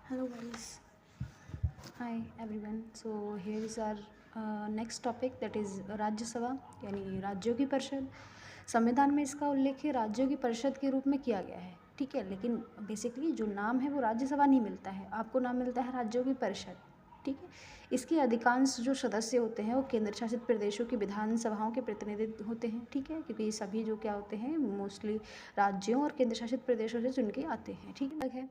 Hello guys, hi everyone. So here is our next topic, that is Rajya Sabha यानी राज्यों की परिषद। संविधान में इसका उल्लेख है राज्यों की परिषद के रूप में किया गया है, ठीक है। लेकिन बेसिकली जो नाम है वो राज्यसभा नहीं मिलता है, आपको नाम मिलता है राज्यों की परिषद, ठीक है। इसके अधिकांश जो सदस्य होते हैं वो केंद्र शासित प्रदेशों की विधानसभाओं के प्रतिनिधि होते हैं, ठीक है, क्योंकि ये सभी जो क्या होते हैं मोस्टली राज्यों और केंद्र शासित प्रदेशों से चुन के आते हैं, ठीक है।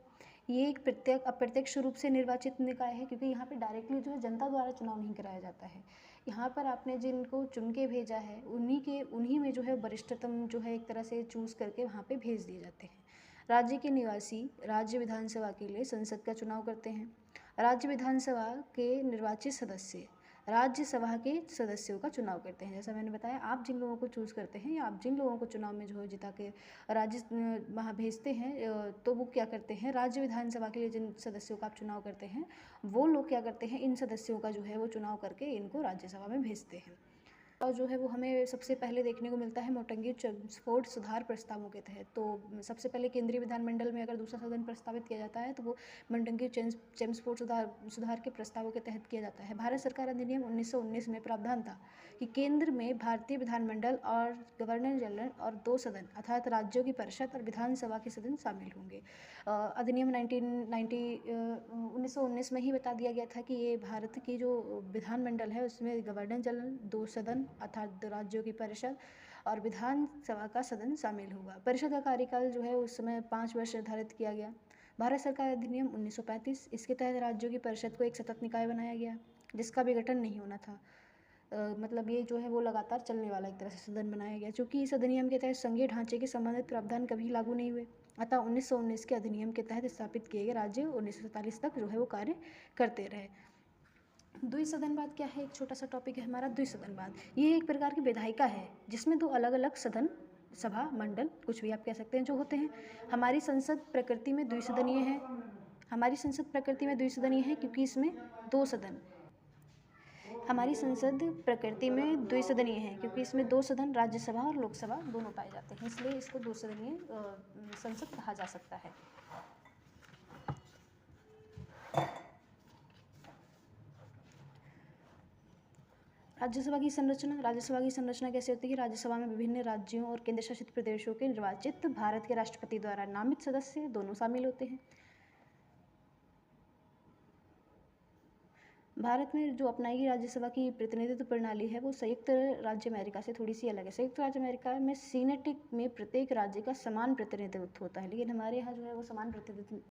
ये एक अप्रत्यक्ष रूप से निर्वाचित निकाय है, क्योंकि यहाँ पे डायरेक्टली जो है जनता द्वारा चुनाव नहीं कराया जाता है। यहाँ पर आपने जिनको चुन के भेजा है उन्हीं में जो है वरिष्ठतम जो है एक तरह से चूज़ करके वहाँ पे भेज दिए जाते हैं। राज्य के निवासी राज्य विधानसभा के लिए संसद का चुनाव करते हैं। राज्य विधानसभा के निर्वाचित सदस्य राज्यसभा के सदस्यों का चुनाव करते हैं। जैसा मैंने बताया, आप जिन लोगों को चूज़ करते हैं या आप जिन लोगों को चुनाव में जो है जिता के राज्य वहाँ भेजते हैं, तो वो क्या करते हैं, राज्य विधानसभा के लिए जिन सदस्यों का आप चुनाव करते हैं वो लोग क्या करते हैं, इन सदस्यों का जो है वो चुनाव करके इनको राज्यसभा में भेजते हैं। और जो है वो हमें सबसे पहले देखने को मिलता है मोटंगी चेम्सफोर्ड सुधार प्रस्तावों के तहत। तो सबसे पहले केंद्रीय विधानमंडल में अगर दूसरा सदन प्रस्तावित किया जाता है तो वो मोटंगी चेम्सफोर्ड सुधार के प्रस्तावों के तहत किया जाता है। भारत सरकार अधिनियम 1919 में प्रावधान था कि केंद्र में भारतीय विधानमंडल और गवर्नर जनरल और दो सदन अर्थात राज्यों की परिषद और विधानसभा के सदन शामिल होंगे। अधिनियम 1919 में ही बता दिया गया था कि ये भारत की जो विधानमंडल है उसमें गवर्नर जनरल, दो सदन अर्थात राज्यों की परिषद और विधानसभा का सदन शामिल होगा। परिषद का कार्यकाल जो है उस समय 5 वर्ष निर्धारित किया गया। भारत सरकार अधिनियम 1935, इसके तहत राज्यों की परिषद को एक सतत निकाय बनाया गया जिसका विघटन नहीं होना था। मतलब ये जो है वो लगातार चलने वाला एक तरह से सदन बनाया गया। चूँकि इस अधिनियम के तहत संघीय ढांचे के संबंधित प्रावधान कभी लागू नहीं हुए, अतः 1919 के अधिनियम के तहत स्थापित किए गए राज्य 1947 तक जो है वो कार्य करते रहे। द्विसदनवाद क्या है, एक छोटा सा टॉपिक है हमारा द्विसदनवाद। ये एक प्रकार की विधायिका है जिसमें दो अलग अलग सदन, सभा, मंडल, कुछ भी आप कह सकते हैं, जो होते हैं। हमारी संसद प्रकृति में द्विसदनीय है। हमारी संसद प्रकृति में द्विसदनीय है क्योंकि इसमें दो सदन हमारी संसद प्रकृति में द्विसदनीय है क्योंकि इसमें दो सदन राज्यसभा और लोकसभा दोनों पाए जाते हैं, इसलिए इसको दो सदनीय संसद कहा जा सकता है। राज्यसभा की संरचना कैसे होती है? राज्यसभा में विभिन्न राज्यों और केंद्र शासित प्रदेशों के निर्वाचित भारत के राष्ट्रपति द्वारा नामित सदस्य दोनों शामिल होते हैं। भारत में जो अपनाई गई राज्यसभा की प्रतिनिधित्व प्रणाली है वो संयुक्त राज्य अमेरिका से थोड़ी सी अलग है। संयुक्त राज्य अमेरिका में सीनेट में प्रत्येक राज्य का समान प्रतिनिधित्व होता है, लेकिन हमारे यहाँ जो है वो समान प्रतिनिधित्व